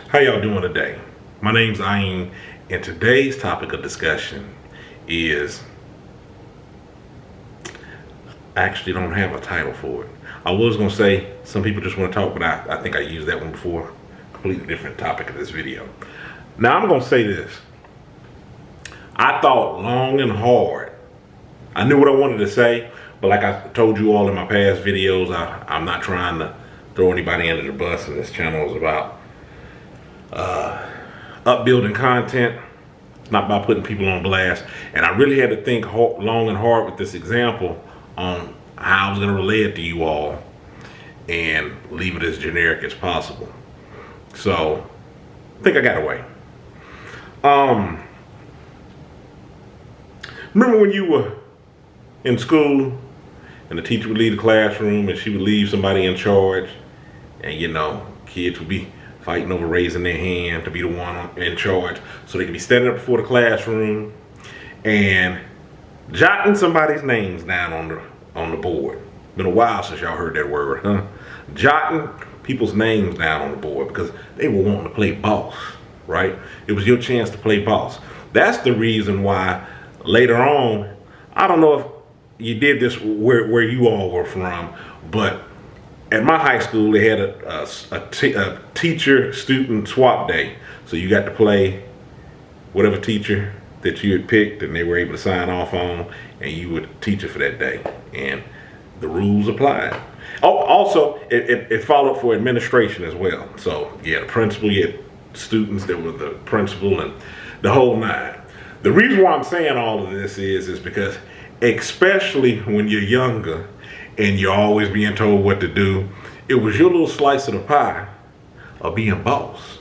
How y'all doing today? My name's Ayin, and today's topic of discussion is, I actually don't have a title for it. I was going to say some people just want to talk, but I think I used that one before. Completely different topic of this video. Now I'm going to say this. I thought long and hard. I knew what I wanted to say, but like I told you all in my past videos, I'm not trying to throw anybody under the bus, and this channel is about upbuilding content. It's not about putting people on blast. And I really had to think long and hard with this example on how I was going to relay it to you all and leave it as generic as possible. So I think I got away. Remember when you were in school and the teacher would leave the classroom and she would leave somebody in charge, and kids would be fighting over raising their hand to be the one in charge so they could be standing up before the classroom and jotting somebody's names down on the board. Been a while since y'all heard that word, huh? Jotting people's names down on the board because they were wanting to play boss, right? It was your chance to play boss. That's the reason why later on, I don't know if you did this where you all were from, but at my high school, they had a teacher-student swap day. So you got to play whatever teacher that you had picked and they were able to sign off on, and you would teach it for that day. And the rules applied. Oh, also, it followed for administration as well. So you had a principal, you had students that were the principal, and the whole nine. The reason why I'm saying all of this is because, especially when you're younger, and you're always being told what to do, it was your little slice of the pie of being boss,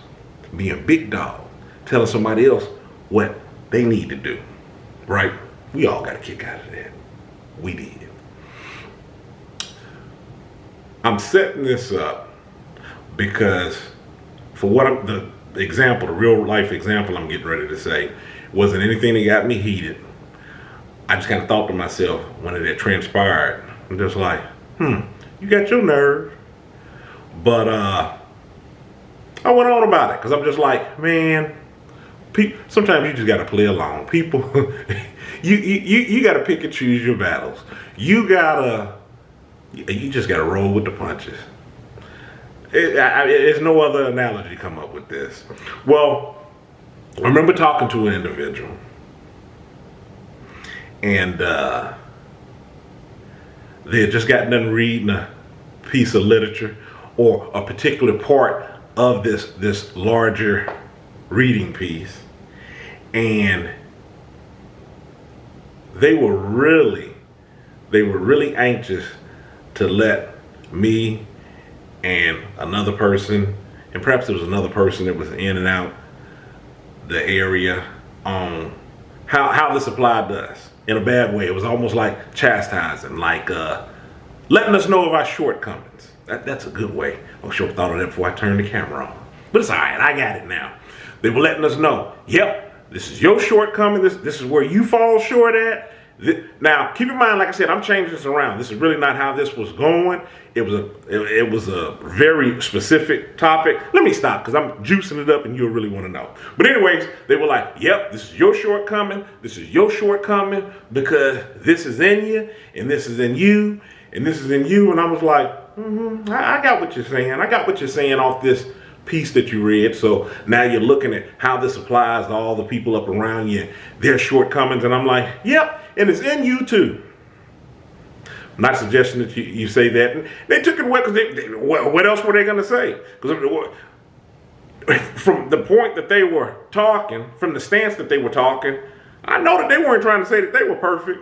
being big dog, telling somebody else what they need to do, right? We all got a kick out of that. We did. I'm setting this up because for what the real life example I'm getting ready to say wasn't anything that got me heated. I just kind of thought to myself when it had transpired, I'm just like, you got your nerve. But I went on about it because I'm just like, man, sometimes you just got to play along. People, you got to pick and choose your battles. You just got to roll with the punches. There's no other analogy to come up with this. Well, I remember talking to an individual, and they had just gotten done reading a piece of literature or a particular part of this larger reading piece, and they were really anxious to let me and another person, and perhaps there was another person that was in and out the area, on how this applied to us. In a bad way. It was almost like chastising, like letting us know of our shortcomings. That's a good way. I should have thought of that before I turned the camera on. But it's all right, I got it now. They were letting us know, yep, this is your shortcoming. This is where you fall short at. Now, keep in mind, like I said, I'm changing this around. This is really not how this was going. It was a very specific topic. Let me stop because I'm juicing it up and you'll really want to know. But anyways, they were like, yep, this is your shortcoming. This is your shortcoming because this is in you and this is in you and this is in you. And I was like, I got what you're saying. I got what you're saying off this piece that you read. So now you're looking at how this applies to all the people up around you, their shortcomings. And I'm like, yep, and it's in you too. I'm not suggesting that you say that. And they took it away because what else were they going to say? Because from the point that they were talking, from the stance that they were talking, I know that they weren't trying to say that they were perfect.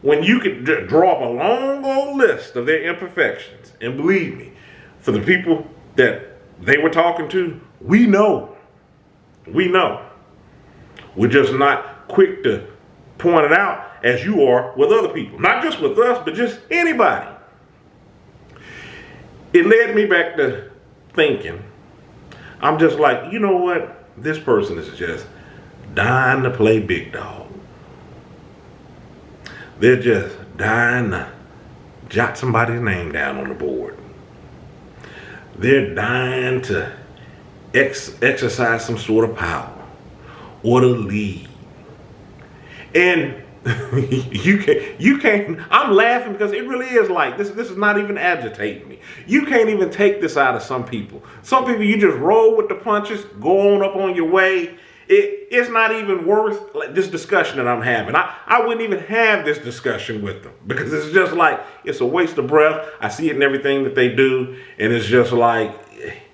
When you could draw up a long old list of their imperfections, and believe me, for the people that they were talking to, we know. We're just not quick to point it out as you are with other people. Not just with us, but just anybody. It led me back to thinking. I'm just like, you know what? This person is just dying to play big dog. They're just dying to jot somebody's name down on the board. They're dying to exercise some sort of power or to lead. And you can't, I'm laughing because it really is like, this is not even agitating me. You can't even take this out of some people. Some people, you just roll with the punches, go on up on your way. It's not even worth like this discussion that I'm having. I wouldn't even have this discussion with them because it's just like, it's a waste of breath. I see it in everything that they do. And it's just like,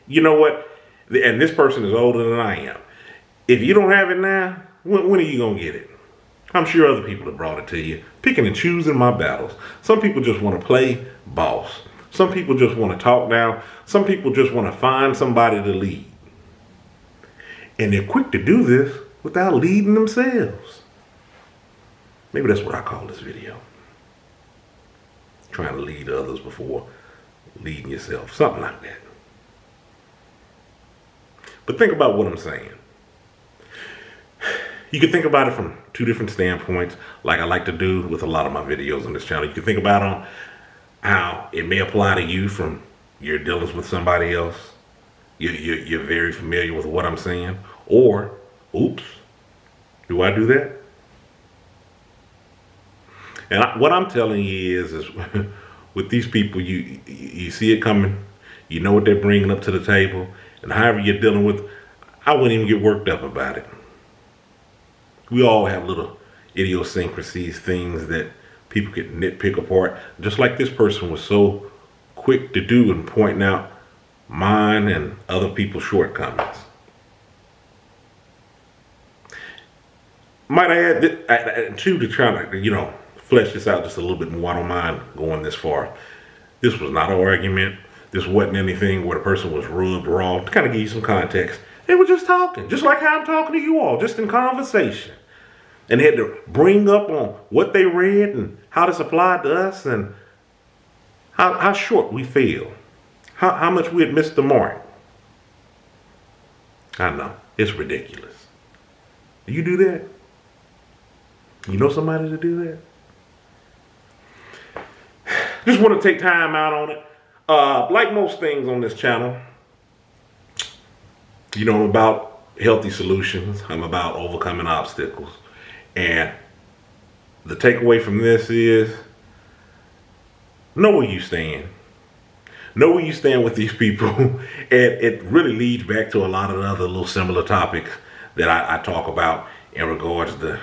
you know what? And this person is older than I am. If you don't have it now, when are you going to get it? I'm sure other people have brought it to you. Picking and choosing my battles. Some people just want to play boss. Some people just want to talk down. Some people just want to find somebody to lead. And they're quick to do this without leading themselves. Maybe that's what I call this video. Trying to lead others before leading yourself. Something like that. But think about what I'm saying. You can think about it from two different standpoints, like I like to do with a lot of my videos on this channel. You can think about on how it may apply to you from your dealings with somebody else. You're very familiar with what I'm saying. Or, oops, do I do that? And what I'm telling you is with these people, you see it coming. You know what they're bringing up to the table. And however you're dealing with, I wouldn't even get worked up about it. We all have little idiosyncrasies, things that people can nitpick apart. Just like this person was so quick to do and pointing out mine and other people's shortcomings. Might I add that, too, to try to, flesh this out just a little bit more. I don't mind going this far. This was not an argument. This wasn't anything where the person was rubbed raw. To kind of give you some context, they were just talking, just like how I'm talking to you all, just in conversation. And they had to bring up on what they read and how this applied to us and how short we feel. How much we had missed the mark. I know, it's ridiculous. Do you do that? You know somebody to do that? Just want to take time out on it. Like most things on this channel, I'm about healthy solutions. I'm about overcoming obstacles. And the takeaway from this is, know where you stand. Know where you stand with these people. And it really leads back to a lot of the other little similar topics that I talk about in regards to,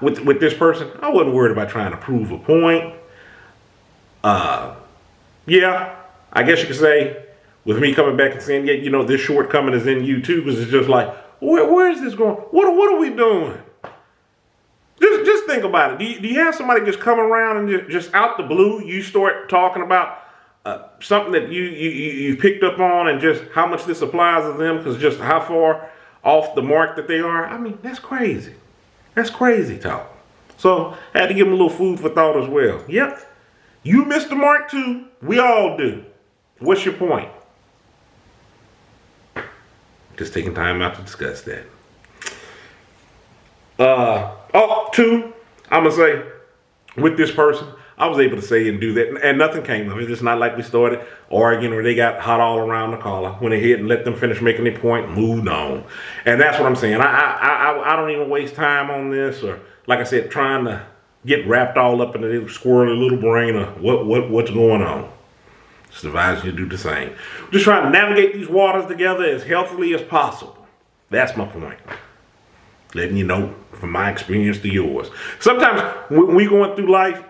with this person, I wasn't worried about trying to prove a point. Yeah, I guess you could say, with me coming back and saying, yeah, this shortcoming is in you too, because it's just like, where is this going? What are we doing? Just think about it. Do you have somebody just come around and just out the blue, you start talking about something that you picked up on and just how much this applies to them because just how far off the mark that they are? I mean, that's crazy. That's crazy talk. So I had to give them a little food for thought as well. Yep. You missed the mark too. We all do. What's your point? Just taking time out to discuss that. Two, I'm going to say, with this person, I was able to say and do that, and nothing came of it. It's not like we started arguing or they got hot all around the collar. Went ahead and let them finish making their point, moved on. And that's what I'm saying. I don't even waste time on this, or like I said, trying to get wrapped all up in the squirrely little brain of what's going on. Just advise you to do the same. Just trying to navigate these waters together as healthily as possible. That's my point. Letting you know from my experience to yours. Sometimes when we going through life,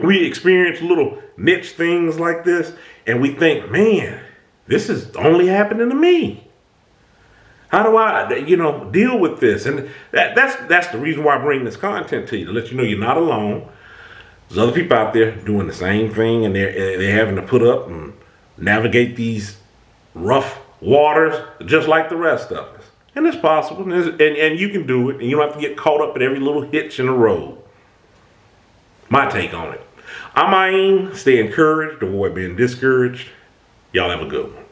we experience little niche things like this, and we think, man, this is only happening to me. How do I, deal with this? And that's the reason why I bring this content to you, to let you know you're not alone. There's other people out there doing the same thing, and they're having to put up and navigate these rough waters just like the rest of us. And it's possible, and you can do it, and you don't have to get caught up at every little hitch in the road. My take on it. I'm Aim. Stay encouraged, avoid being discouraged. Y'all have a good one.